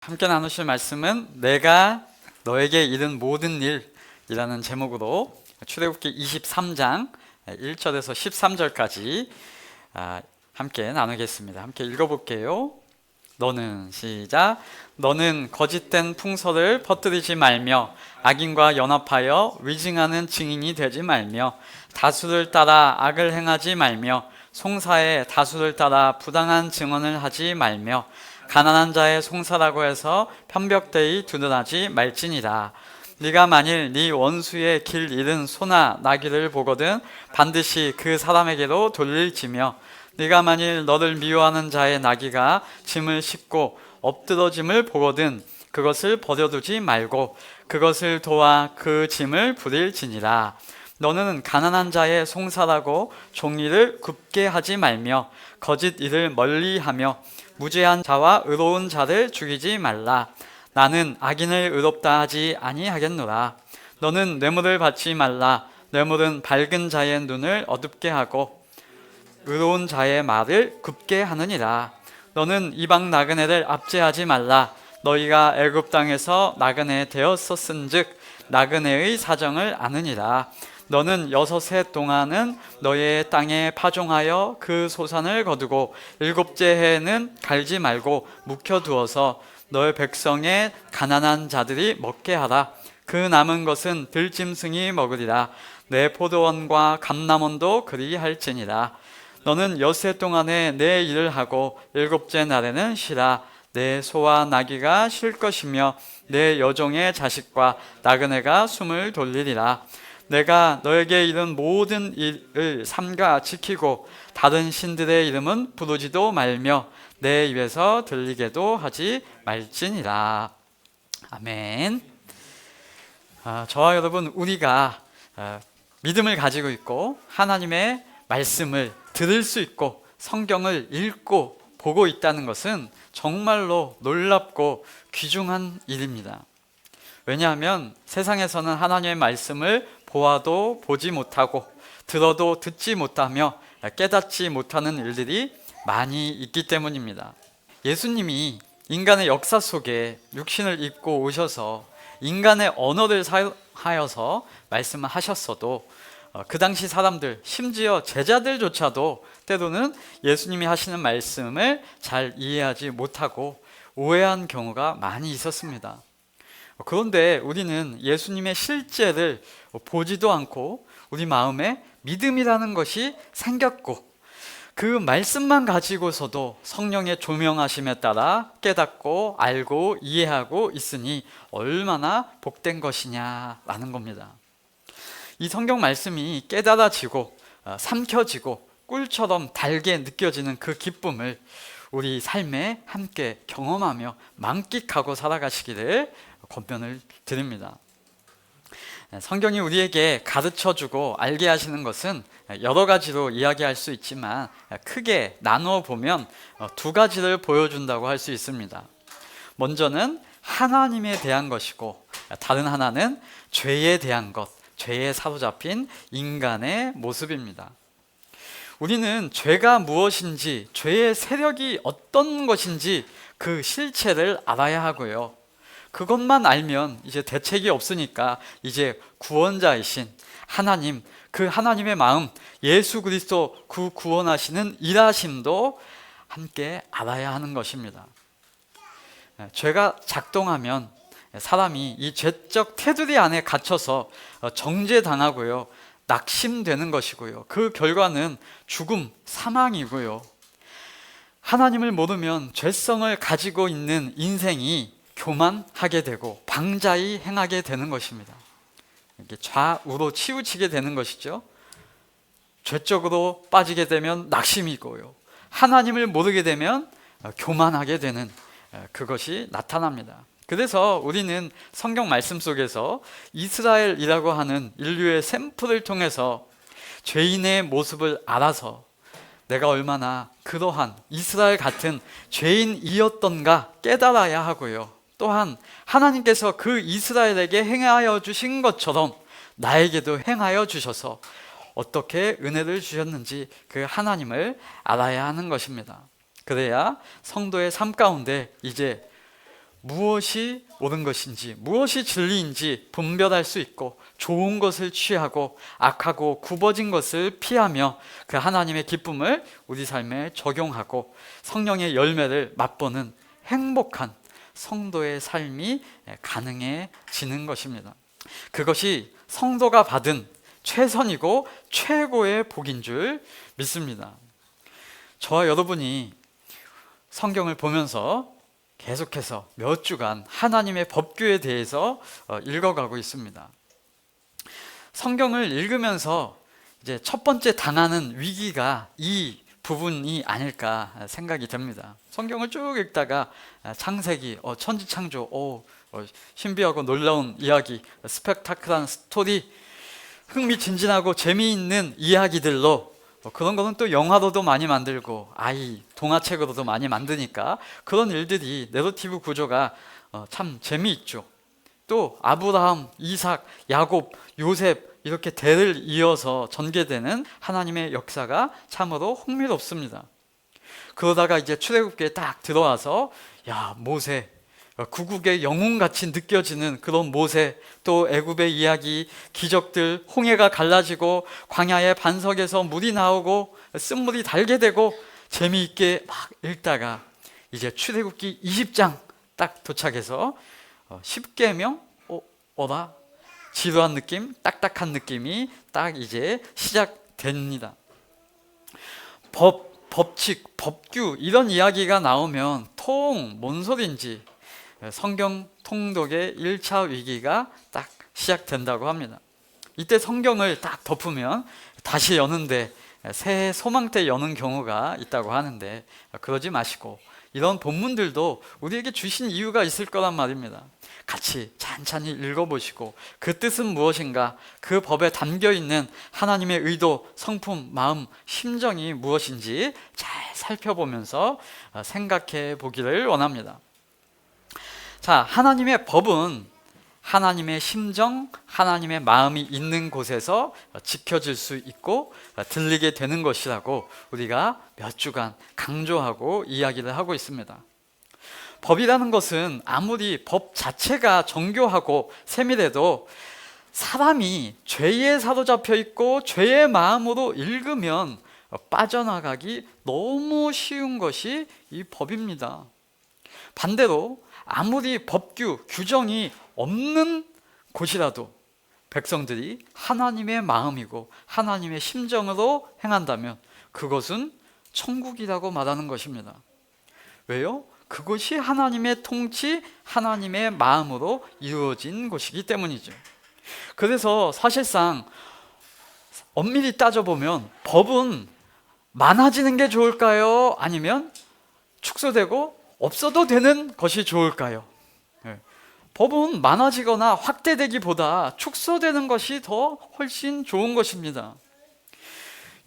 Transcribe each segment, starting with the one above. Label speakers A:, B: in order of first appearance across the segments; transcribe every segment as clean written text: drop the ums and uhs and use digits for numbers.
A: 함께 나누실 말씀은 내가 너에게 이른 모든 일이라는 제목으로 출애굽기 23장 1절에서 13절까지 함께 나누겠습니다. 함께 읽어볼게요. 너는 거짓된 풍설을 퍼뜨리지 말며 악인과 연합하여 위증하는 증인이 되지 말며 다수를 따라 악을 행하지 말며 송사에 다수를 따라 부당한 증언을 하지 말며 가난한 자의 송사라고 해서 편벽되이 두둔하지 말지니라. 네가 만일 네 원수의 길 잃은 소나 나귀를 보거든 반드시 그 사람에게로 돌릴지며 네가 만일 너를 미워하는 자의 나귀가 짐을 싣고 엎드러짐을 보거든 그것을 버려두지 말고 그것을 도와 그 짐을 부릴지니라. 너는 가난한 자의 송사라고 종이를 굽게 하지 말며 거짓 일을 멀리하며 무죄한 자와 의로운 자를 죽이지 말라. 나는 악인을 의롭다 하지 아니하겠노라. 너는 뇌물을 받지 말라. 뇌물은 밝은 자의 눈을 어둡게 하고 의로운 자의 말을 굽게 하느니라. 너는 이방 나그네를 압제하지 말라. 너희가 애굽 땅에서 나그네 되었었은즉 나그네의 사정을 아느니라. 너는 6해 동안은 너의 땅에 파종하여 그 소산을 거두고 7째 해에는 갈지 말고 묵혀두어서 너의 백성의 가난한 자들이 먹게 하라. 그 남은 것은 들짐승이 먹으리라. 내 포도원과 감람원도 그리할지니라. 너는 6해 동안에 내 일을 하고 7째 날에는 쉬라. 내 소와 나귀가 쉴 것이며 내 여종의 자식과 나그네가 숨을 돌리리라. 내가 너에게 이른 모든 일을 삼가 지키고 다른 신들의 이름은 부르지도 말며 내 입에서 들리게도 하지 말지니라. 아멘. 저와 여러분, 우리가 믿음을 가지고 있고 하나님의 말씀을 들을 수 있고 성경을 읽고 보고 있다는 것은 정말로 놀랍고 귀중한 일입니다. 왜냐하면 세상에서는 하나님의 말씀을 보아도 보지 못하고 들어도 듣지 못하며 깨닫지 못하는 일들이 많이 있기 때문입니다. 예수님이 인간의 역사 속에 육신을 입고 오셔서 인간의 언어를 사용하여서 말씀을 하셨어도 그 당시 사람들, 심지어 제자들조차도 때로는 예수님이 하시는 말씀을 잘 이해하지 못하고 오해한 경우가 많이 있었습니다. 그런데 우리는 예수님의 실제를 보지도 않고 우리 마음에 믿음이라는 것이 생겼고 그 말씀만 가지고서도 성령의 조명하심에 따라 깨닫고 알고 이해하고 있으니 얼마나 복된 것이냐라는 겁니다. 이 성경 말씀이 깨달아지고 삼켜지고 꿀처럼 달게 느껴지는 그 기쁨을 우리 삶에 함께 경험하며 만끽하고 살아가시기를 권면을 드립니다. 성경이 우리에게 가르쳐주고 알게 하시는 것은 여러 가지로 이야기할 수 있지만 크게 나누어 보면 두 가지를 보여준다고 할 수 있습니다. 먼저는 하나님에 대한 것이고 다른 하나는 죄에 대한 것, 죄에 사로잡힌 인간의 모습입니다. 우리는 죄가 무엇인지, 죄의 세력이 어떤 것인지 그 실체를 알아야 하고요. 그것만 알면 이제 대책이 없으니까 이제 구원자이신 하나님, 그 하나님의 마음, 예수 그리스도 그 구원하시는 일하심도 함께 알아야 하는 것입니다. 죄가 작동하면 사람이 이 죄적 테두리 안에 갇혀서 정죄당하고요, 낙심되는 것이고요, 그 결과는 죽음, 사망이고요. 하나님을 모르면 죄성을 가지고 있는 인생이 교만하게 되고 방자히 행하게 되는 것입니다. 이렇게 좌우로 치우치게 되는 것이죠. 죄적으로 빠지게 되면 낙심이고요, 하나님을 모르게 되면 교만하게 되는 그것이 나타납니다. 그래서 우리는 성경 말씀 속에서 이스라엘이라고 하는 인류의 샘플을 통해서 죄인의 모습을 알아서 내가 얼마나 그러한 이스라엘 같은 죄인이었던가 깨달아야 하고요, 또한 하나님께서 그 이스라엘에게 행하여 주신 것처럼 나에게도 행하여 주셔서 어떻게 은혜를 주셨는지 그 하나님을 알아야 하는 것입니다. 그래야 성도의 삶 가운데 이제 무엇이 옳은 것인지, 무엇이 진리인지 분별할 수 있고, 좋은 것을 취하고 악하고 굽어진 것을 피하며 그 하나님의 기쁨을 우리 삶에 적용하고 성령의 열매를 맛보는 행복한 성도의 삶이 가능해지는 것입니다. 그것이 성도가 받은 최선이고 최고의 복인 줄 믿습니다. 저와 여러분이 성경을 보면서 계속해서 몇 주간 하나님의 법규에 대해서 읽어가고 있습니다. 성경을 읽으면서 이제 첫 번째 당하는 위기가 이 부분이 아닐까 생각이 듭니다. 성경을 쭉 읽다가 창세기, 천지창조, 신비하고 놀라운 이야기, 스펙타클한 스토리, 흥미진진하고 재미있는 이야기들로 그런 거는 또 영화로도 많이 만들고 동화책으로도 많이 만드니까 그런 일들이 내러티브 구조가 참 재미있죠. 또 아브라함, 이삭, 야곱, 요셉 이렇게 대를 이어서 전개되는 하나님의 역사가 참으로 흥미롭습니다. 그러다가 이제 출애굽기에 딱 들어와서 모세, 구국의 영웅같이 느껴지는 그런 모세, 또 애굽의 이야기, 기적들, 홍해가 갈라지고 광야의 반석에서 물이 나오고 쓴물이 달게 되고 재미있게 막 읽다가 이제 출애굽기 20장 딱 도착해서 10계명 지루한 느낌, 딱딱한 느낌이 딱 이제 시작됩니다. 법칙, 법규 이런 이야기가 나오면 뭔 소린지 성경 통독의 1차 위기가 딱 시작된다고 합니다. 이때 성경을 딱 덮으면 다시 여는데 새해 소망 때 여는 경우가 있다고 하는데 그러지 마시고 이런 본문들도 우리에게 주신 이유가 있을 거란 말입니다. 같이 찬찬히 읽어보시고 그 뜻은 무엇인가, 그 법에 담겨있는 하나님의 의도, 성품, 마음, 심정이 무엇인지 잘 살펴보면서 생각해 보기를 원합니다. 자, 하나님의 법은 하나님의 심정, 하나님의 마음이 있는 곳에서 지켜질 수 있고 들리게 되는 것이라고 우리가 몇 주간 강조하고 이야기를 하고 있습니다. 법이라는 것은 아무리 법 자체가 정교하고 세밀해도 사람이 죄에 사로잡혀 있고 죄의 마음으로 읽으면 빠져나가기 너무 쉬운 것이 이 법입니다. 반대로 아무리 법규, 규정이 없는 곳이라도 백성들이 하나님의 마음이고 하나님의 심정으로 행한다면 그것은 천국이라고 말하는 것입니다. 왜요? 그것이 하나님의 통치, 하나님의 마음으로 이루어진 것이기 때문이죠. 그래서 사실상 엄밀히 따져보면 법은 많아지는 게 좋을까요? 아니면 축소되고 없어도 되는 것이 좋을까요? 법은 많아지거나 확대되기보다 축소되는 것이 더 훨씬 좋은 것입니다.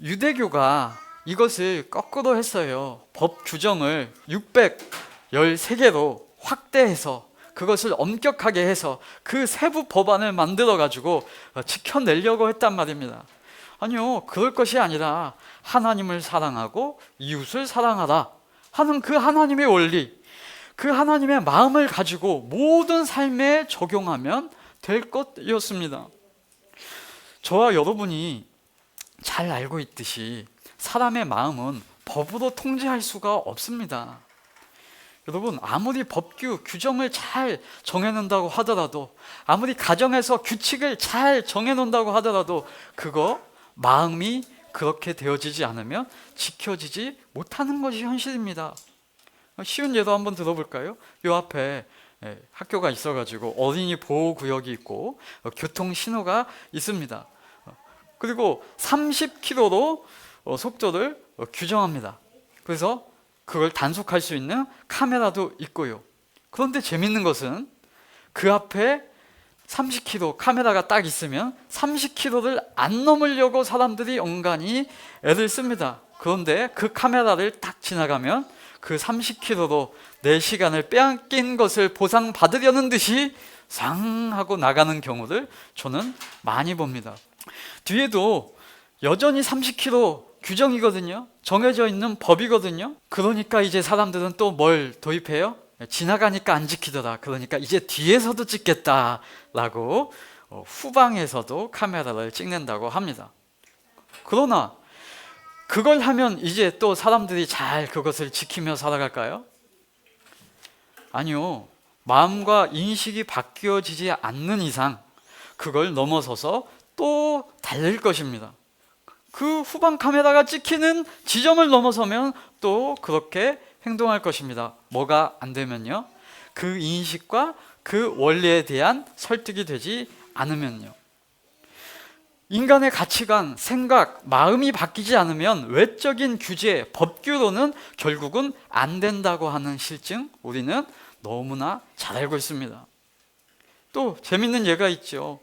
A: 유대교가 이것을 거꾸로 했어요. 법 규정을 613개로 확대해서 그것을 엄격하게 해서 그 세부 법안을 만들어 가지고 지켜내려고 했단 말입니다. 아니요, 그럴 것이 아니라 하나님을 사랑하고 이웃을 사랑하라 하는 그 하나님의 원리, 그 하나님의 마음을 가지고 모든 삶에 적용하면 될 것이었습니다. 저와 여러분이 잘 알고 있듯이 사람의 마음은 법으로 통제할 수가 없습니다. 여러분, 아무리 법규, 규정을 잘 정해놓는다고 하더라도, 아무리 가정에서 규칙을 잘 정해놓는다고 하더라도 그거 마음이 그렇게 되어지지 않으면 지켜지지 못하는 것이 현실입니다. 쉬운 예도 한번 들어볼까요? 요 앞에 학교가 있어가지고 어린이 보호구역이 있고 교통 신호가 있습니다. 그리고 30km로 속도를 규정합니다. 그래서 그걸 단속할 수 있는 카메라도 있고요. 그런데 재밌는 것은 그 앞에 30km 카메라가 딱 있으면 30km를 안 넘으려고 사람들이 엉간히 애를 씁니다. 그런데 그 카메라를 딱 지나가면 그 30km로 내 시간을 빼앗긴 것을 보상받으려는 듯이 상 하고 나가는 경우를 저는 많이 봅니다. 뒤에도 여전히 30km 규정이거든요. 정해져 있는 법이거든요. 그러니까 이제 사람들은 또 뭘 도입해요? 지나가니까 안 지키더라. 그러니까 이제 뒤에서도 찍겠다라고 후방에서도 카메라를 찍는다고 합니다. 그러나 그걸 하면 이제 또 사람들이 잘 그것을 지키며 살아갈까요? 아니요. 마음과 인식이 바뀌어지지 않는 이상 그걸 넘어서서 또 달릴 것입니다. 그 후방 카메라가 찍히는 지점을 넘어서면 또 그렇게 행동할 것입니다. 뭐가 안 되면요? 그 인식과 그 원리에 대한 설득이 되지 않으면요. 인간의 가치관, 생각, 마음이 바뀌지 않으면 외적인 규제, 법규로는 결국은 안 된다고 하는 실증 우리는 너무나 잘 알고 있습니다. 또 재밌는 예가 있죠.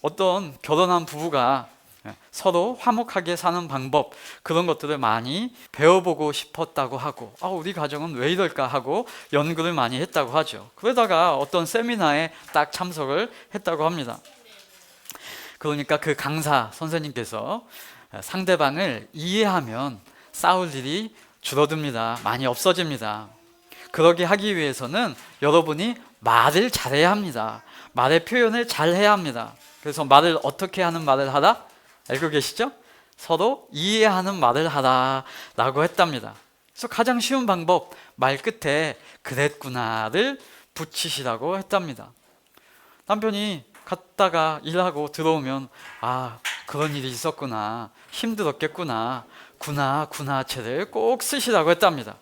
A: 어떤 결혼한 부부가 서로 화목하게 사는 방법, 그런 것들을 많이 배워보고 싶었다고 하고, 우리 가정은 왜 이럴까 하고 연구를 많이 했다고 하죠. 그러다가 어떤 세미나에 딱 참석을 했다고 합니다. 그러니까 그 강사 선생님께서 상대방을 이해하면 싸울 일이 줄어듭니다. 많이 없어집니다. 그러게 하기 위해서는 여러분이 말을 잘해야 합니다. 말의 표현을 잘해야 합니다. 그래서 말을 어떻게 하는 말을 하라? 알고 계시죠? 서로 이해하는 말을 하라 라고 했답니다. 그래서 가장 쉬운 방법, 말 끝에 그랬구나를 붙이시라고 했답니다. 남편이 갔다가 일하고 들어오면 그런 일이 있었구나, 힘들었겠구나, 구나체를 꼭 쓰시라고 했답니다.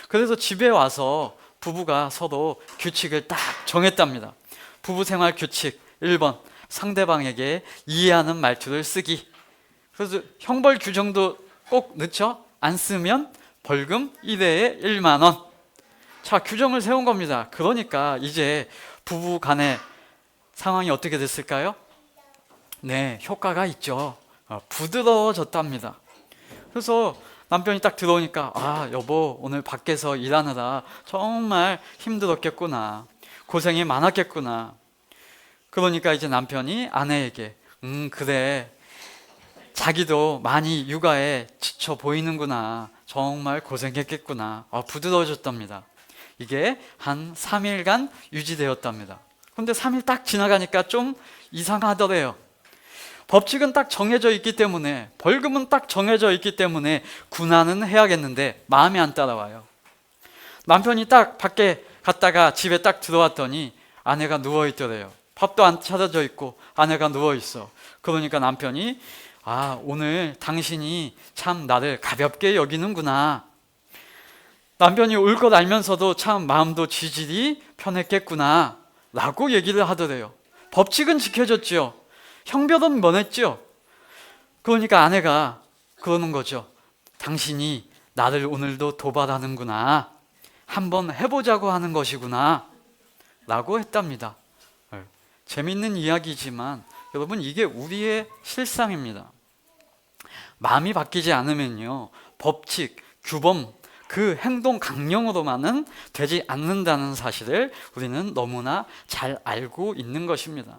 A: 그래서 집에 와서 부부가 서로 규칙을 딱 정했답니다. 부부 생활 규칙 1번, 상대방에게 이해하는 말투를 쓰기. 그래서 형벌 규정도 꼭 넣죠. 안 쓰면 벌금 1회에 1만 원. 자, 규정을 세운 겁니다. 그러니까 이제 부부 간의 상황이 어떻게 됐을까요? 네, 효과가 있죠. 부드러워졌답니다. 그래서 남편이 딱 들어오니까 여보, 오늘 밖에서 일하느라 정말 힘들었겠구나, 고생이 많았겠구나. 그러니까 이제 남편이 아내에게 그래, 자기도 많이 육아에 지쳐 보이는구나, 정말 고생했겠구나. 부드러워졌답니다. 이게 한 3일간 유지되었답니다. 근데 3일 딱 지나가니까 좀 이상하더래요. 법칙은 딱 정해져 있기 때문에, 벌금은 딱 정해져 있기 때문에 군하는 해야겠는데 마음이 안 따라와요. 남편이 딱 밖에 갔다가 집에 딱 들어왔더니 아내가 누워있더래요. 밥도 안 차려져 있고 아내가 누워있어. 그러니까 남편이 오늘 당신이 참 나를 가볍게 여기는구나. 남편이 올 것 알면서도 참 마음도 지질이 편했겠구나 라고 얘기를 하더래요. 법칙은 지켜졌죠. 형벌은 면했죠. 그러니까 아내가 그러는 거죠. 당신이 나를 오늘도 도발하는구나, 한번 해보자고 하는 것이구나 라고 했답니다. 재밌는 이야기지만 여러분, 이게 우리의 실상입니다. 마음이 바뀌지 않으면요, 법칙, 규범, 그 행동 강령으로만은 되지 않는다는 사실을 우리는 너무나 잘 알고 있는 것입니다.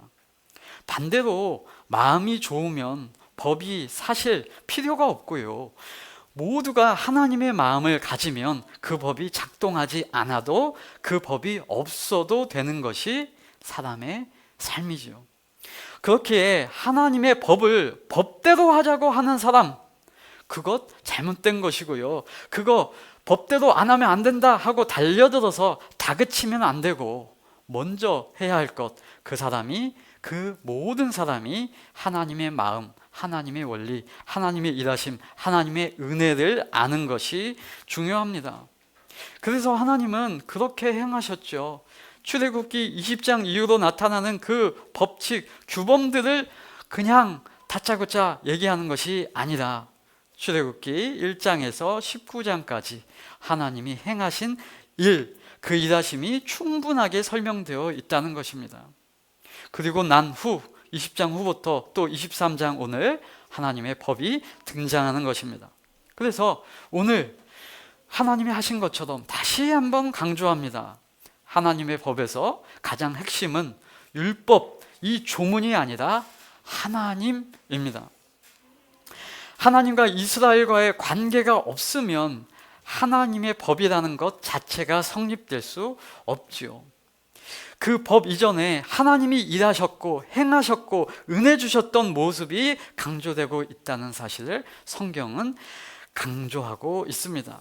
A: 반대로 마음이 좋으면 법이 사실 필요가 없고요, 모두가 하나님의 마음을 가지면 그 법이 작동하지 않아도 그 법이 없어도 되는 것이 사람의 삶이죠. 그렇게 하나님의 법을 법대로 하자고 하는 사람, 그것 잘못된 것이고요, 그거 법대로 안 하면 안 된다 하고 달려들어서 다그치면 안 되고, 먼저 해야 할 것, 그 모든 사람이 하나님의 마음, 하나님의 원리, 하나님의 일하심, 하나님의 은혜를 아는 것이 중요합니다. 그래서 하나님은 그렇게 행하셨죠. 출애굽기 20장 이후로 나타나는 그 법칙, 규범들을 그냥 다짜고짜 얘기하는 것이 아니라 출애굽기 1장에서 19장까지 하나님이 행하신 일, 그 일하심이 충분하게 설명되어 있다는 것입니다. 그리고 난 후 20장 후부터 또 23장 오늘 하나님의 법이 등장하는 것입니다. 그래서 오늘 하나님이 하신 것처럼 다시 한번 강조합니다. 하나님의 법에서 가장 핵심은 율법, 이 조문이 아니라 하나님입니다. 하나님과 이스라엘과의 관계가 없으면 하나님의 법이라는 것 자체가 성립될 수 없지요. 그 법 이전에 하나님이 일하셨고 행하셨고 은혜 주셨던 모습이 강조되고 있다는 사실을 성경은 강조하고 있습니다.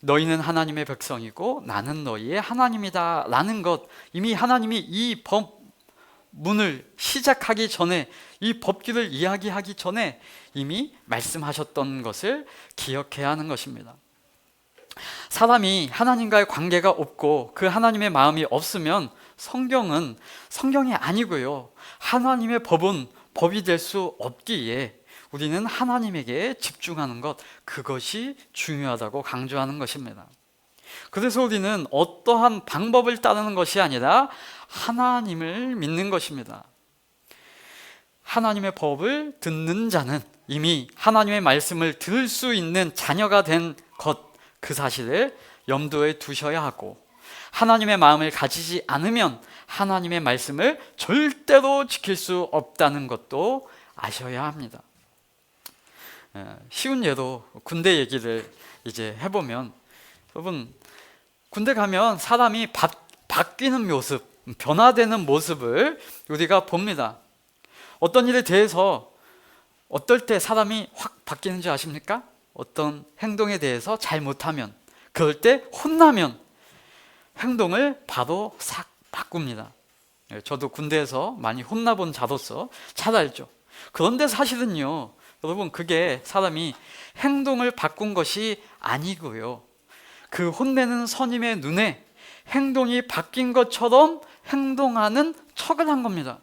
A: 너희는 하나님의 백성이고 나는 너희의 하나님이다 라는 것, 이미 하나님이 이 법문을 시작하기 전에, 이 법규를 이야기하기 전에 이미 말씀하셨던 것을 기억해야 하는 것입니다. 사람이 하나님과의 관계가 없고 그 하나님의 마음이 없으면 성경은 성경이 아니고요, 하나님의 법은 법이 될 수 없기에 우리는 하나님에게 집중하는 것, 그것이 중요하다고 강조하는 것입니다. 그래서 우리는 어떠한 방법을 따르는 것이 아니라 하나님을 믿는 것입니다. 하나님의 법을 듣는 자는 이미 하나님의 말씀을 들을 수 있는 자녀가 된 것, 그 사실을 염두에 두셔야 하고, 하나님의 마음을 가지지 않으면 하나님의 말씀을 절대로 지킬 수 없다는 것도 아셔야 합니다. 쉬운 예로 군대 얘기를 이제 해보면, 여러분 군대 가면 사람이 바뀌는 모습, 변화되는 모습을 우리가 봅니다. 어떤 일에 대해서 어떨 때 사람이 확 바뀌는지 아십니까? 어떤 행동에 대해서 잘못하면, 그럴 때 혼나면 행동을 바로 싹 바꿉니다. 저도 군대에서 많이 혼나본 자로서 잘 알죠. 그런데 사실은요, 여러분, 그게 사람이 행동을 바꾼 것이 아니고요, 그 혼내는 선임의 눈에 행동이 바뀐 것처럼 행동하는 척을 한 겁니다.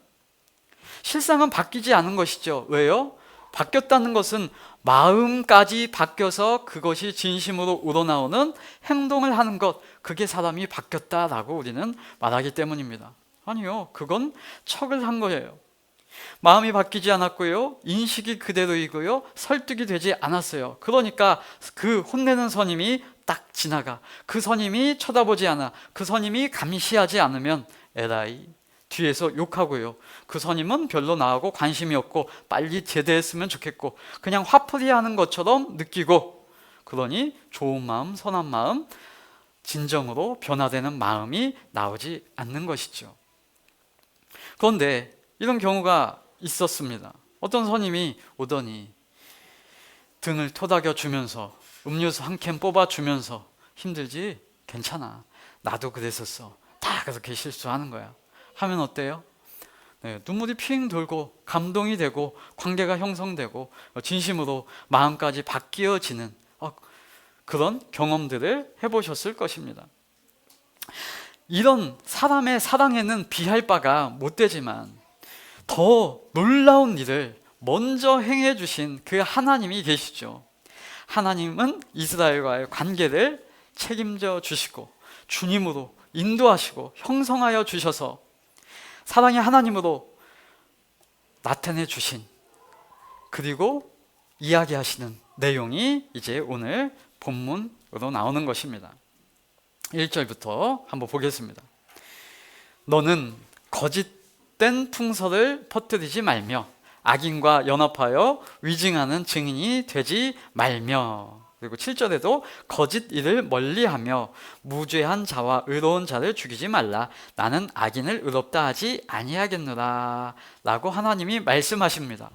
A: 실상은 바뀌지 않은 것이죠. 왜요? 바뀌었다는 것은 마음까지 바뀌어서 그것이 진심으로 우러나오는 행동을 하는 것, 그게 사람이 바뀌었다라고 우리는 말하기 때문입니다. 아니요, 그건 척을 한 거예요. 마음이 바뀌지 않았고요, 인식이 그대로이고요, 설득이 되지 않았어요. 그러니까 그 혼내는 선임이 딱 지나가, 그 선임이 쳐다보지 않아, 그 선임이 감시하지 않으면 에라이 뒤에서 욕하고요, 그 선임은 별로 나하고 관심이 없고 빨리 제대했으면 좋겠고 그냥 화풀이하는 것처럼 느끼고, 그러니 좋은 마음, 선한 마음, 진정으로 변화되는 마음이 나오지 않는 것이죠. 그런데 이런 경우가 있었습니다. 어떤 선임이 오더니 등을 토닥여 주면서 음료수 한 캔 뽑아 주면서, 힘들지? 괜찮아, 나도 그랬었어, 다 그렇게 실수하는 거야 하면 어때요? 눈물이 핑 돌고 감동이 되고 관계가 형성되고 진심으로 마음까지 바뀌어지는 그런 경험들을 해보셨을 것입니다. 이런 사람의 사랑에는 비할 바가 못 되지만 더 놀라운 일을 먼저 행해 주신 그 하나님이 계시죠. 하나님은 이스라엘과의 관계를 책임져 주시고 주님으로 인도하시고 형성하여 주셔서 사랑의 하나님으로 나타내 주신, 그리고 이야기하시는 내용이 이제 오늘 본문으로 나오는 것입니다. 1절부터 한번 보겠습니다. 너는 거짓된 풍설을 퍼뜨리지 말며 악인과 연합하여 위증하는 증인이 되지 말며, 그리고 7절에도 거짓 일을 멀리하며 무죄한 자와 의로운 자를 죽이지 말라. 나는 악인을 의롭다 하지 아니하겠노라 라고 하나님이 말씀하십니다.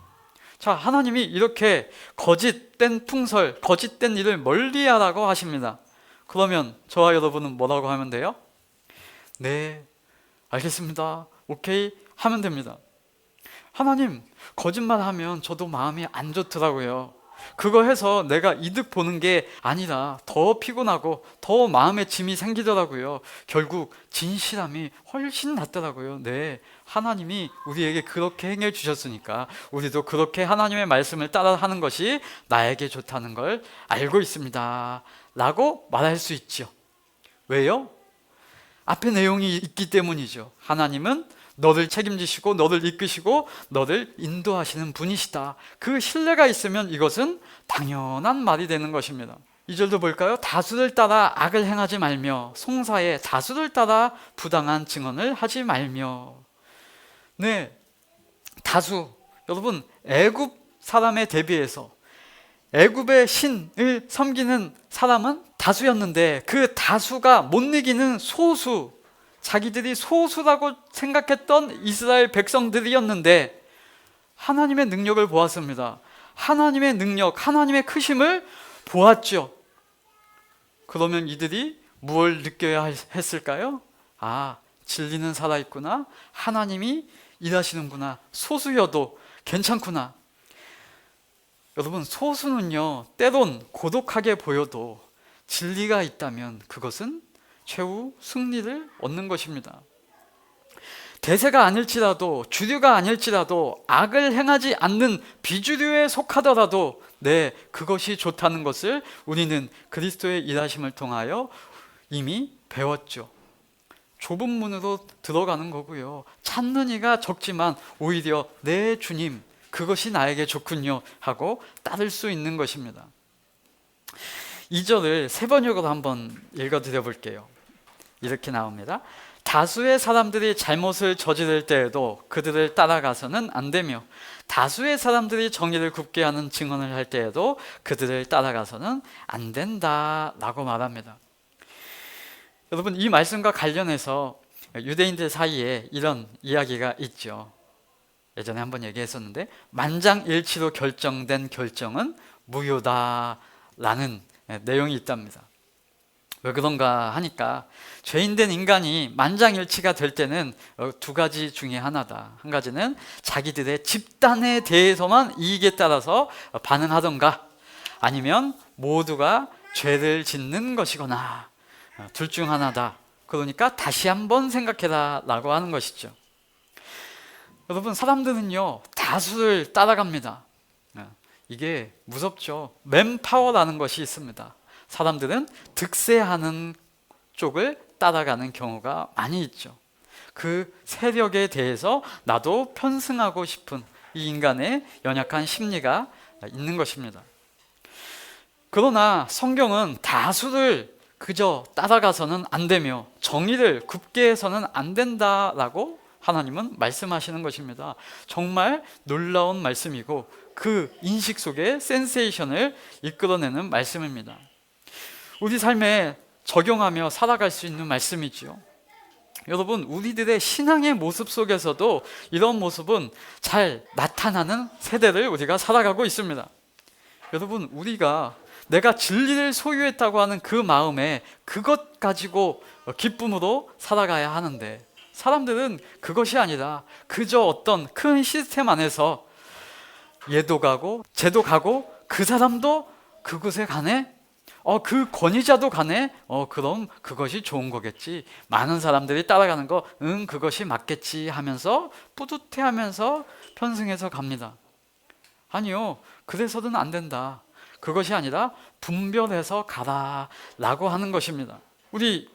A: 자, 하나님이 이렇게 거짓된 풍설, 거짓된 일을 멀리하라고 하십니다. 그러면 저와 여러분은 뭐라고 하면 돼요? 네, 알겠습니다, 오케이 하면 됩니다. 하나님, 거짓말하면 저도 마음이 안 좋더라고요. 그거 해서 내가 이득 보는 게 아니라 더 피곤하고 더 마음에 짐이 생기더라고요. 결국 진실함이 훨씬 낫더라고요. 네, 하나님이 우리에게 그렇게 행해 주셨으니까 우리도 그렇게 하나님의 말씀을 따라 하는 것이 나에게 좋다는 걸 알고 있습니다 라고 말할 수 있죠. 왜요? 앞에 내용이 있기 때문이죠. 하나님은 너를 책임지시고 너를 이끄시고 너를 인도하시는 분이시다. 그 신뢰가 있으면 이것은 당연한 말이 되는 것입니다. 2절도 볼까요? 다수를 따라 악을 행하지 말며 송사에 다수를 따라 부당한 증언을 하지 말며. 네, 다수, 여러분, 애굽 사람에 대비해서 애굽의 신을 섬기는 사람은 다수였는데 그 다수가 못 이기는 소수, 자기들이 소수라고 생각했던 이스라엘 백성들이었는데 하나님의 능력을 보았습니다. 하나님의 능력, 하나님의 크심을 보았죠. 그러면 이들이 무엇을 느껴야 했을까요? 아, 진리는 살아있구나. 하나님이 일하시는구나. 소수여도 괜찮구나. 여러분, 소수는요, 때론 고독하게 보여도 진리가 있다면 그것은 최후 승리를 얻는 것입니다. 대세가 아닐지라도, 주류가 아닐지라도, 악을 행하지 않는 비주류에 속하더라도 네, 그것이 좋다는 것을 우리는 그리스도의 일하심을 통하여 이미 배웠죠. 좁은 문으로 들어가는 거고요. 찾는 이가 적지만 오히려 내 주님, 그것이 나에게 좋군요 하고 따를 수 있는 것입니다. 2절을 세 번역으로 한번 읽어드려 볼게요. 이렇게 나옵니다. 다수의 사람들이 잘못을 저지를 때에도 그들을 따라가서는 안 되며 다수의 사람들이 정의를 굽게 하는 증언을 할 때에도 그들을 따라가서는 안 된다 라고 말합니다. 여러분, 이 말씀과 관련해서 유대인들 사이에 이런 이야기가 있죠. 예전에 한번 얘기했었는데 만장일치로 결정된 결정은 무효다라는 내용이 있답니다. 왜 그런가 하니까 죄인된 인간이 만장일치가 될 때는 두 가지 중에 하나다. 한 가지는 자기들의 집단에 대해서만 이익에 따라서 반응하던가 아니면 모두가 죄를 짓는 것이거나 둘 중 하나다. 그러니까 다시 한번 생각해라 라고 하는 것이죠. 여러분, 사람들은요 다수를 따라갑니다. 이게 무섭죠. 맨파워라는 것이 있습니다. 사람들은 득세하는 쪽을 따라가는 경우가 많이 있죠. 그 세력에 대해서 나도 편승하고 싶은 이 인간의 연약한 심리가 있는 것입니다. 그러나 성경은 다수를 그저 따라가서는 안 되며 정의를 굽게 해서는 안 된다라고 하나님은 말씀하시는 것입니다. 정말 놀라운 말씀이고 그 인식 속에 센세이션을 이끌어내는 말씀입니다. 우리 삶에 적용하며 살아갈 수 있는 말씀이지요. 여러분, 우리들의 신앙의 모습 속에서도 이런 모습은 잘 나타나는 세대를 우리가 살아가고 있습니다. 여러분, 우리가 내가 진리를 소유했다고 하는 그 마음에 그것 가지고 기쁨으로 살아가야 하는데 사람들은 그것이 아니라 그저 어떤 큰 시스템 안에서 얘도 가고 쟤도 가고 그 사람도 그곳에 가네? 그 권위자도 가네? 그럼 그것이 좋은 거겠지. 많은 사람들이 따라가는 거, 그것이 맞겠지 하면서 뿌듯해하면서 편승해서 갑니다. 아니요, 그래서는 안 된다. 그것이 아니라 분별해서 가라 라고 하는 것입니다. 우리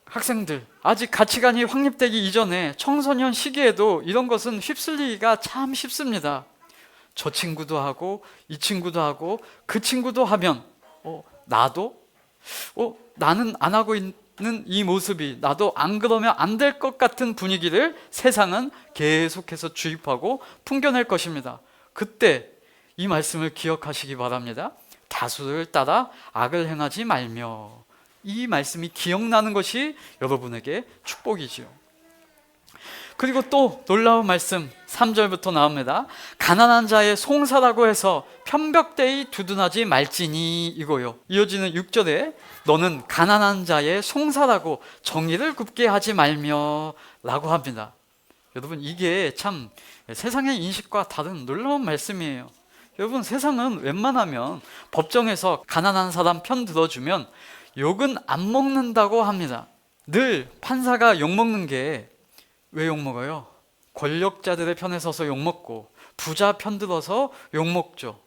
A: 학생들, 아직 가치관이 확립되기 이전에 청소년 시기에도 이런 것은 휩쓸리기가 참 쉽습니다. 저 친구도 하고 이 친구도 하고 그 친구도 하면 나도? 나는 안 하고 있는 이 모습이 나도 안 그러면 안 될 것 같은 분위기를 세상은 계속해서 주입하고 풍겨낼 것입니다. 그때 이 말씀을 기억하시기 바랍니다. 다수를 따라 악을 행하지 말며. 이 말씀이 기억나는 것이 여러분에게 축복이지요. 그리고 또 놀라운 말씀 3절부터 나옵니다. 가난한 자의 송사라고 해서 편벽되이 두둔하지 말지니 이고요. 이어지는 6절에 너는 가난한 자의 송사라고 정의를 굽게 하지 말며 라고 합니다. 여러분, 이게 참 세상의 인식과 다른 놀라운 말씀이에요. 여러분, 세상은 웬만하면 법정에서 가난한 사람 편 들어주면 욕은 안 먹는다고 합니다. 늘 판사가 욕먹는 게 왜 욕먹어요? 권력자들의 편에 서서 욕먹고 부자 편 들어서 욕먹죠.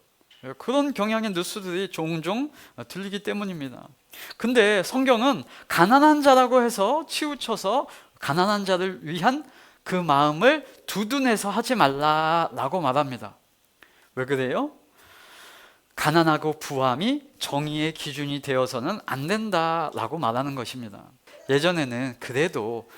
A: 그런 경향의 뉴스들이 종종 들리기 때문입니다. 근데 성경은 가난한 자라고 해서 치우쳐서 가난한 자를 위한 그 마음을 두둔해서 하지 말라라고 말합니다. 왜 그래요? 가난하고 부함이 정의의 기준이 되어서는 안 된다라고 말하는 것입니다. 예전에는 그래도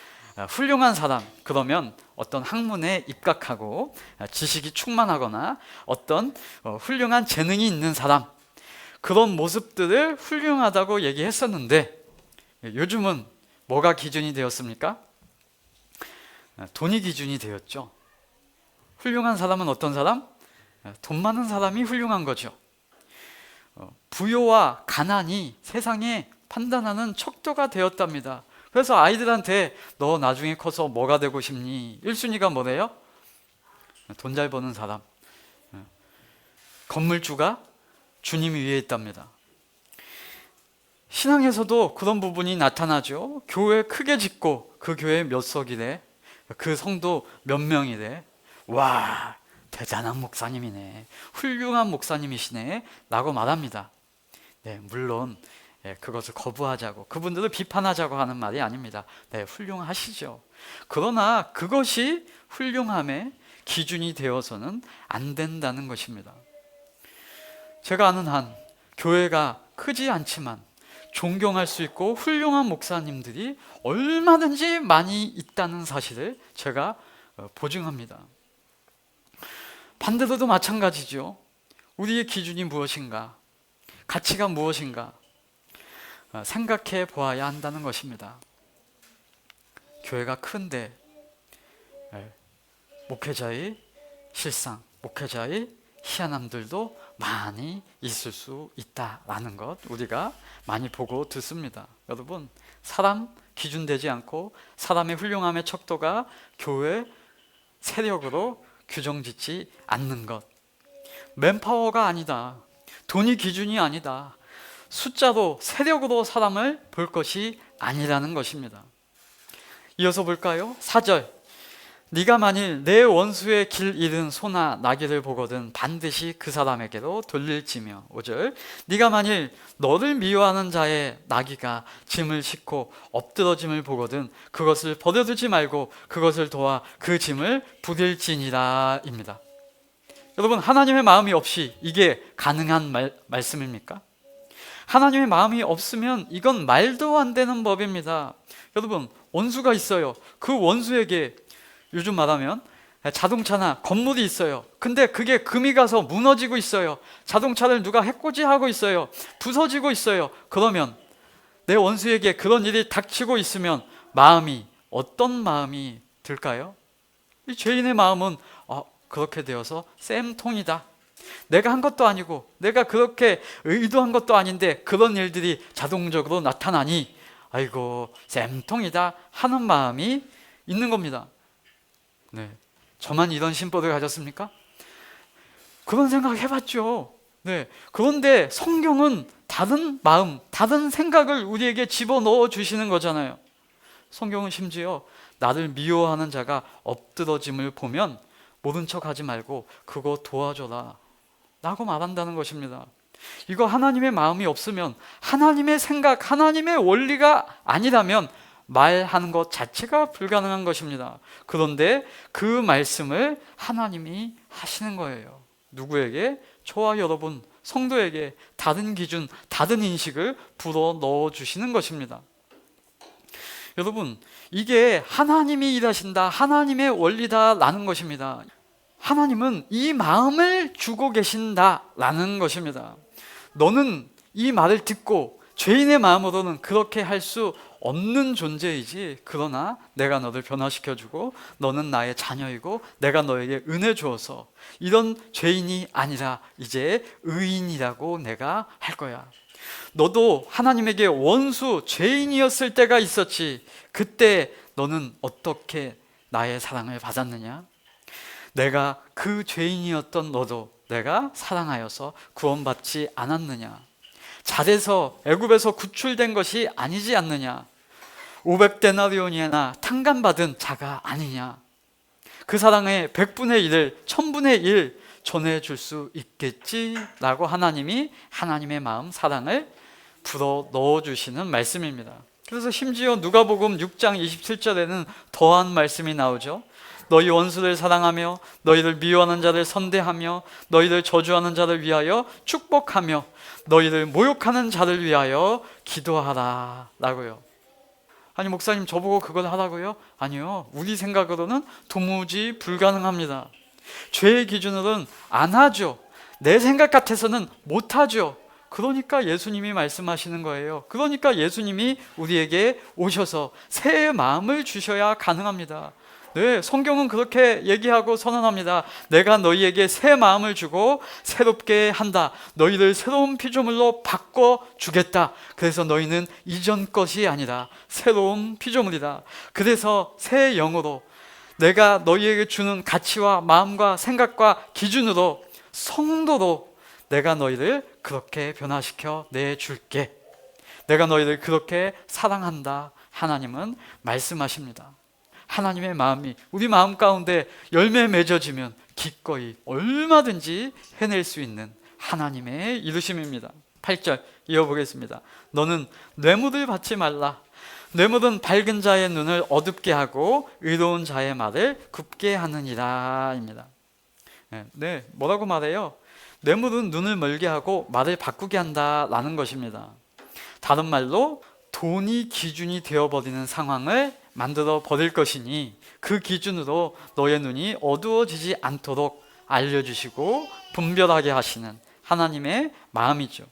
A: 훌륭한 사람, 그러면 어떤 학문에 입각하고 지식이 충만하거나 어떤 훌륭한 재능이 있는 사람, 그런 모습들을 훌륭하다고 얘기했었는데 요즘은 뭐가 기준이 되었습니까? 돈이 기준이 되었죠. 훌륭한 사람은 어떤 사람? 돈 많은 사람이 훌륭한 거죠. 부요와 가난이 세상에 판단하는 척도가 되었답니다. 그래서 아이들한테 너 나중에 커서 뭐가 되고 싶니? 1순위가 뭐래요? 돈 잘 버는 사람. 건물주가 주님 위에 있답니다. 신앙에서도 그런 부분이 나타나죠. 교회 크게 짓고 그 교회 몇 석이래? 그 성도 몇 명이래? 와, 대단한 목사님이네. 훌륭한 목사님이시네. 라고 말합니다. 네, 물론 그것을 거부하자고, 그분들을 비판하자고 하는 말이 아닙니다. 네, 훌륭하시죠. 그러나 그것이 훌륭함의 기준이 되어서는 안 된다는 것입니다. 제가 아는 한 교회가 크지 않지만 존경할 수 있고 훌륭한 목사님들이 얼마든지 많이 있다는 사실을 제가 보증합니다. 반대로도 마찬가지죠. 우리의 기준이 무엇인가? 가치가 무엇인가? 생각해 보아야 한다는 것입니다. 교회가 큰데 목회자의 실상, 목회자의 희한함들도 많이 있을 수 있다라는 것 우리가 많이 보고 듣습니다. 여러분, 사람 기준되지 않고 사람의 훌륭함의 척도가 교회 세력으로 규정짓지 않는 것, 맨파워가 아니다, 돈이 기준이 아니다, 숫자로 세력으로 사람을 볼 것이 아니라는 것입니다. 이어서 볼까요? 4절, 네가 만일 내 원수의 길 잃은 소나 나귀를 보거든 반드시 그 사람에게로 돌릴지며. 5절, 네가 만일 너를 미워하는 자의 나귀가 짐을 싣고 엎드러짐을 보거든 그것을 버려두지 말고 그것을 도와 그 짐을 부릴지니라 입니다. 여러분, 하나님의 마음이 없이 이게 가능한 말씀입니까? 하나님의 마음이 없으면 이건 말도 안 되는 법입니다. 여러분, 원수가 있어요. 그 원수에게 요즘 말하면 자동차나 건물이 있어요. 근데 그게 금이 가서 무너지고 있어요. 자동차를 누가 해코지하고 있어요. 부서지고 있어요. 그러면 내 원수에게 그런 일이 닥치고 있으면 마음이 어떤 마음이 들까요? 이 죄인의 마음은 그렇게 되어서 쌤통이다. 내가 한 것도 아니고 내가 그렇게 의도한 것도 아닌데 그런 일들이 자동적으로 나타나니 아이고 쌤통이다 하는 마음이 있는 겁니다. 네, 저만 이런 심보를 가졌습니까? 그런 생각 해봤죠. 네, 그런데 성경은 다른 마음, 다른 생각을 우리에게 집어넣어 주시는 거잖아요. 성경은 심지어 나를 미워하는 자가 엎드러짐을 보면 모른 척하지 말고 그거 도와줘라 라고 말한다는 것입니다. 이거 하나님의 마음이 없으면, 하나님의 생각, 하나님의 원리가 아니라면 말하는 것 자체가 불가능한 것입니다. 그런데 그 말씀을 하나님이 하시는 거예요. 누구에게? 저와 여러분 성도에게 다른 기준, 다른 인식을 불어 넣어 주시는 것입니다. 여러분, 이게 하나님이 일하신다, 하나님의 원리다라는 것입니다. 하나님은 이 마음을 주고 계신다라는 것입니다. 너는 이 말을 듣고 죄인의 마음으로는 그렇게 할 수 없는 존재이지, 그러나 내가 너를 변화시켜주고 너는 나의 자녀이고 내가 너에게 은혜 주어서 이런 죄인이 아니라 이제 의인이라고 내가 할 거야. 너도 하나님에게 원수, 죄인이었을 때가 있었지. 그때 너는 어떻게 나의 사랑을 받았느냐? 내가 그 죄인이었던 너도 내가 사랑하여서 구원받지 않았느냐? 잘해서 애굽에서 구출된 것이 아니지 않느냐? 500데나리온이나 탕감받은 자가 아니냐? 그 사랑의 100분의 1을 1000분의 1 전해줄 수 있겠지? 라고 하나님이 하나님의 마음, 사랑을 불어 넣어주시는 말씀입니다. 그래서 심지어 누가복음 6장 27절에는 더한 말씀이 나오죠. 너희 원수를 사랑하며 너희를 미워하는 자를 선대하며 너희를 저주하는 자를 위하여 축복하며 너희를 모욕하는 자를 위하여 기도하라 라고요. 아니 목사님, 저보고 그걸 하라고요? 아니요, 우리 생각으로는 도무지 불가능합니다. 죄의 기준으로는 안 하죠. 내 생각 같아서는 못 하죠. 그러니까 예수님이 말씀하시는 거예요. 그러니까 예수님이 우리에게 오셔서 새 마음을 주셔야 가능합니다. 네, 성경은 그렇게 얘기하고 선언합니다. 내가 너희에게 새 마음을 주고 새롭게 한다. 너희를 새로운 피조물로 바꿔주겠다. 그래서 너희는 이전 것이 아니라 새로운 피조물이다. 그래서 새 영으로 내가 너희에게 주는 가치와 마음과 생각과 기준으로 성도로 내가 너희를 그렇게 변화시켜 내줄게. 내가 너희를 그렇게 사랑한다. 하나님은 말씀하십니다. 하나님의 마음이 우리 마음 가운데 열매 맺어지면 기꺼이 얼마든지 해낼 수 있는 하나님의 이루심입니다. 8절 이어보겠습니다. 너는 뇌물을 받지 말라. 뇌물은 밝은 자의 눈을 어둡게 하고 의로운 자의 말을 굽게 하느니라 입니다. 네, 뭐라고 말해요? 뇌물은 눈을 멀게 하고 말을 바꾸게 한다라는 것입니다. 다른 말로 돈이 기준이 되어버리는 상황을 만들어 버릴 것이니 그 기준으로 너의 눈이 어두워지지 않도록 알려주시고 분별하게 하시는 하나님의 마음이죠.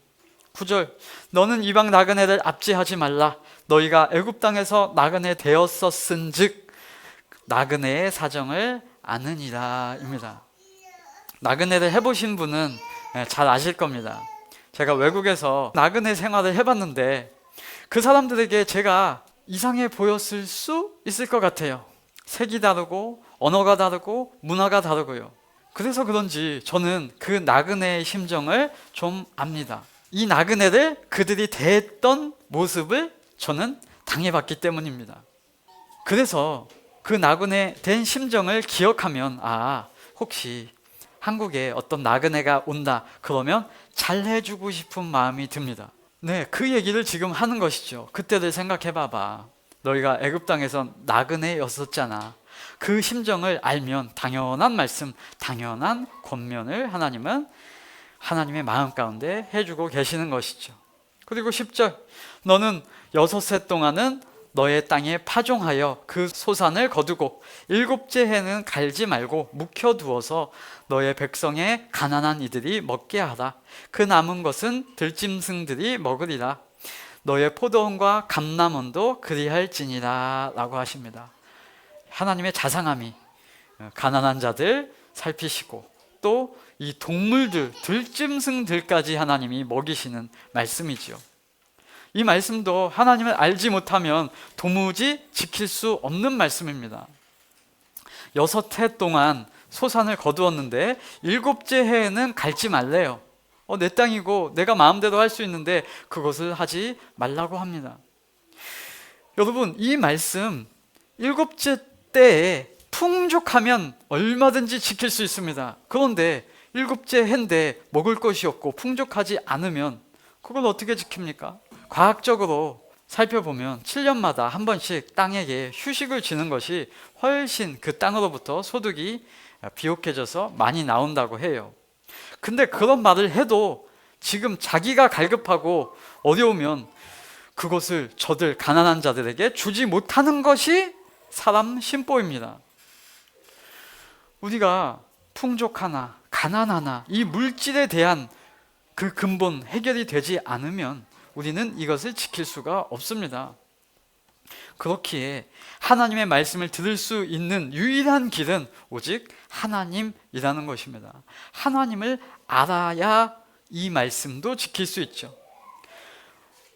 A: 9절 너는 이방 나그네를 압제하지 말라. 너희가 애굽 땅에서 나그네 되었었은즉 나그네의 사정을 아느니라 입니다. 나그네를 해보신 분은 잘 아실 겁니다. 제가 외국에서 나그네 생활을 해봤는데 그 사람들에게 제가 이상해 보였을 수 있을 것 같아요. 색이 다르고 언어가 다르고 문화가 다르고요. 그래서 그런지 저는 그 나그네의 심정을 좀 압니다. 이 나그네를 그들이 대했던 모습을 저는 당해봤기 때문입니다. 그래서 그 나그네 된 심정을 기억하면 혹시 한국에 어떤 나그네가 온다 그러면 잘해주고 싶은 마음이 듭니다. 네, 그 얘기를 지금 하는 것이죠. 그때를 생각해봐봐. 너희가 애굽 땅에서 나그네였었잖아. 그 심정을 알면 당연한 말씀, 당연한 권면을 하나님은 하나님의 마음 가운데 해주고 계시는 것이죠. 그리고 10절 너는 6해 동안은 너의 땅에 파종하여 그 소산을 거두고 7째 해는 갈지 말고 묵혀두어서 너의 백성의 가난한 이들이 먹게 하라. 그 남은 것은 들짐승들이 먹으리라. 너의 포도원과 감람원도 그리할지니라 라고 하십니다. 하나님의 자상함이 가난한 자들 살피시고 또 이 동물들, 들짐승들까지 하나님이 먹이시는 말씀이죠. 이 말씀도 하나님을 알지 못하면 도무지 지킬 수 없는 말씀입니다. 6해 동안 소산을 거두었는데 7째 해에는 갈지 말래요. 내 땅이고 내가 마음대로 할 수 있는데 그것을 하지 말라고 합니다. 여러분, 이 말씀 7째 때에 풍족하면 얼마든지 지킬 수 있습니다. 그런데 7째 해인데 먹을 것이 없고 풍족하지 않으면 그걸 어떻게 지킵니까? 과학적으로 살펴보면 7년마다 한 번씩 땅에게 휴식을 주는 것이 훨씬 그 땅으로부터 소득이 비옥해져서 많이 나온다고 해요. 근데 그런 말을 해도 지금 자기가 갈급하고 어려우면 그것을 저들 가난한 자들에게 주지 못하는 것이 사람 심보입니다. 우리가 풍족하나 가난하나 이 물질에 대한 그 근본 해결이 되지 않으면 우리는 이것을 지킬 수가 없습니다. 그렇기에 하나님의 말씀을 들을 수 있는 유일한 길은 오직 하나님이라는 것입니다. 하나님을 알아야 이 말씀도 지킬 수 있죠.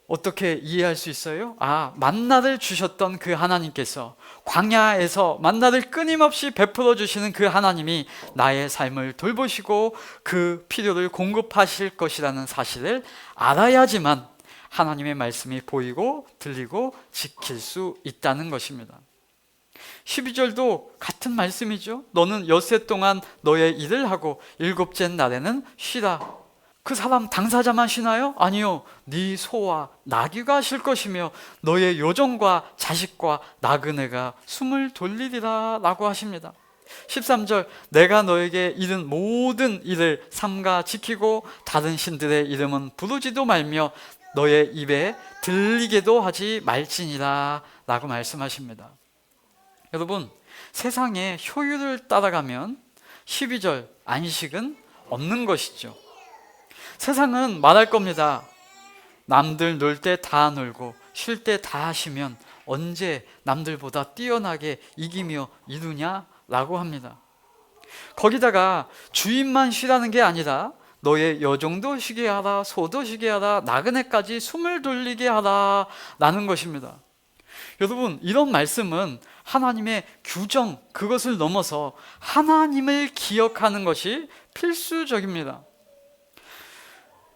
A: 어떻게 이해할 수 있어요? 만나를 주셨던 그 하나님께서 광야에서 만나를 끊임없이 베풀어 주시는 그 하나님이 나의 삶을 돌보시고 그 필요를 공급하실 것이라는 사실을 알아야지만 하나님의 말씀이 보이고 들리고 지킬 수 있다는 것입니다. 12절도 같은 말씀이죠. 너는 6해 동안 너의 일을 하고 7째 날에는 쉬라. 그 사람 당사자만 쉬나요? 아니요. 네 소와 나귀가 쉴 것이며 너의 요정과 자식과 나그네가 숨을 돌리리라 라고 하십니다. 13절 내가 너에게 이른 모든 일을 삼가 지키고 다른 신들의 이름은 부르지도 말며 너의 입에 들리게도 하지 말지니라 라고 말씀하십니다. 여러분, 세상의 효율을 따라가면 12절 안식은 없는 것이죠. 세상은 말할 겁니다. 남들 놀 때 다 놀고 쉴 때 다 쉬면 언제 남들보다 뛰어나게 이기며 이루냐? 라고 합니다. 거기다가 주인만 쉬라는 게 아니라 너의 여종도 쉬게 하라, 소도 쉬게 하라, 나그네까지 숨을 돌리게 하라 라는 것입니다. 여러분, 이런 말씀은 하나님의 규정, 그것을 넘어서 하나님을 기억하는 것이 필수적입니다.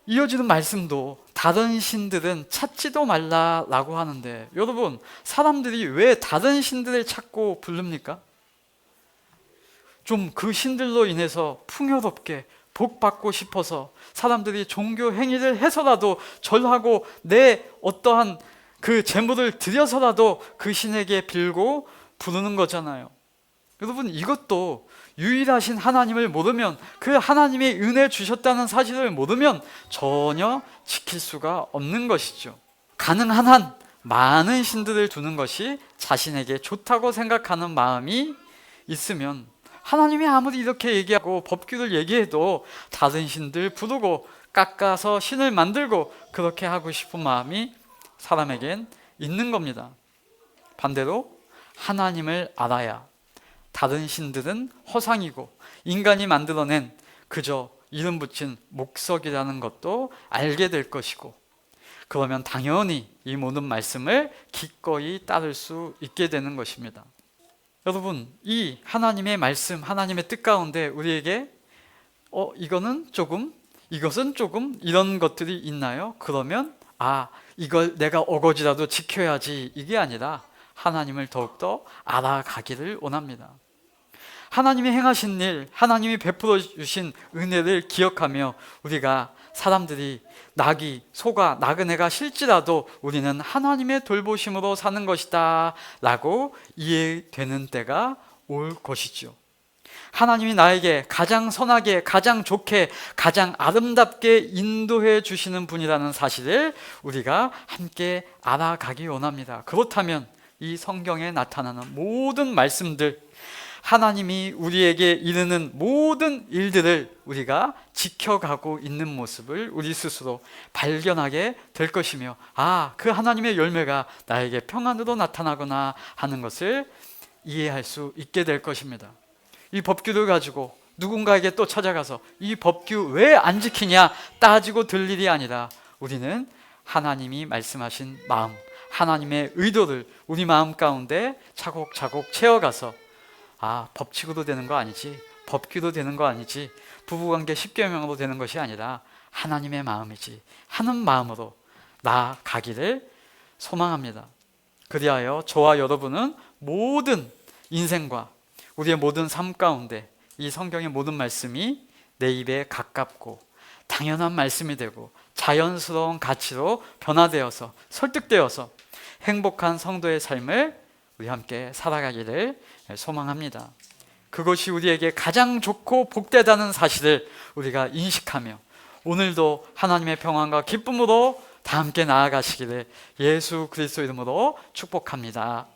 A: 이어지는 말씀도 다른 신들은 찾지도 말라라고 하는데, 여러분, 사람들이 왜 다른 신들을 찾고 부릅니까? 좀 그 신들로 인해서 풍요롭게 복 받고 싶어서 사람들이 종교 행위를 해서라도 절하고 내 어떠한 그 재물을 드려서라도 그 신에게 빌고 부르는 거잖아요. 여러분, 이것도 유일하신 하나님을 모르면, 그 하나님의 은혜 주셨다는 사실을 모르면 전혀 지킬 수가 없는 것이죠. 가능한 한 많은 신들을 두는 것이 자신에게 좋다고 생각하는 마음이 있으면, 하나님이 아무리 이렇게 얘기하고 법규를 얘기해도 다른 신들 부르고 깎아서 신을 만들고 그렇게 하고 싶은 마음이 사람에겐 있는 겁니다. 반대로 하나님을 알아야 다른 신들은 허상이고 인간이 만들어낸 그저 이름 붙인 목석이라는 것도 알게 될 것이고, 그러면 당연히 이 모든 말씀을 기꺼이 따를 수 있게 되는 것입니다. 여러분, 이 하나님의 말씀, 하나님의 뜻 가운데 우리에게 이거는 조금, 이것은 조금 이런 것들이 있나요? 그러면 이걸 내가 어거지라도 지켜야지, 이게 아니라 하나님을 더욱더 알아가기를 원합니다. 하나님이 행하신 일, 하나님이 베풀어 주신 은혜를 기억하며 우리가 사람들이 낙이, 소가, 나그네가 싫지라도 우리는 하나님의 돌보심으로 사는 것이다 라고 이해되는 때가 올 것이죠. 하나님이 나에게 가장 선하게, 가장 좋게, 가장 아름답게 인도해 주시는 분이라는 사실을 우리가 함께 알아가기 원합니다. 그렇다면 이 성경에 나타나는 모든 말씀들, 하나님이 우리에게 이르는 모든 일들을 우리가 지켜가고 있는 모습을 우리 스스로 발견하게 될 것이며, 그 하나님의 열매가 나에게 평안으로 나타나구나 하는 것을 이해할 수 있게 될 것입니다. 이 법규를 가지고 누군가에게 또 찾아가서 이 법규 왜 안 지키냐 따지고 들 일이 아니라, 우리는 하나님이 말씀하신 마음, 하나님의 의도를 우리 마음 가운데 차곡차곡 채워가서 법칙으로 되는 거 아니지, 법규로 되는 거 아니지, 부부관계 10계명으로 되는 것이 아니라 하나님의 마음이지 하는 마음으로 나아가기를 소망합니다. 그리하여 저와 여러분은 모든 인생과 우리의 모든 삶 가운데 이 성경의 모든 말씀이 내 입에 가깝고 당연한 말씀이 되고 자연스러운 가치로 변화되어서 설득되어서 행복한 성도의 삶을 우리 함께 살아가기를 소망합니다. 그것이 우리에게 가장 좋고 복되다는 사실을 우리가 인식하며 오늘도 하나님의 평안과 기쁨으로 다 함께 나아가시기를 예수 그리스도 이름으로 축복합니다.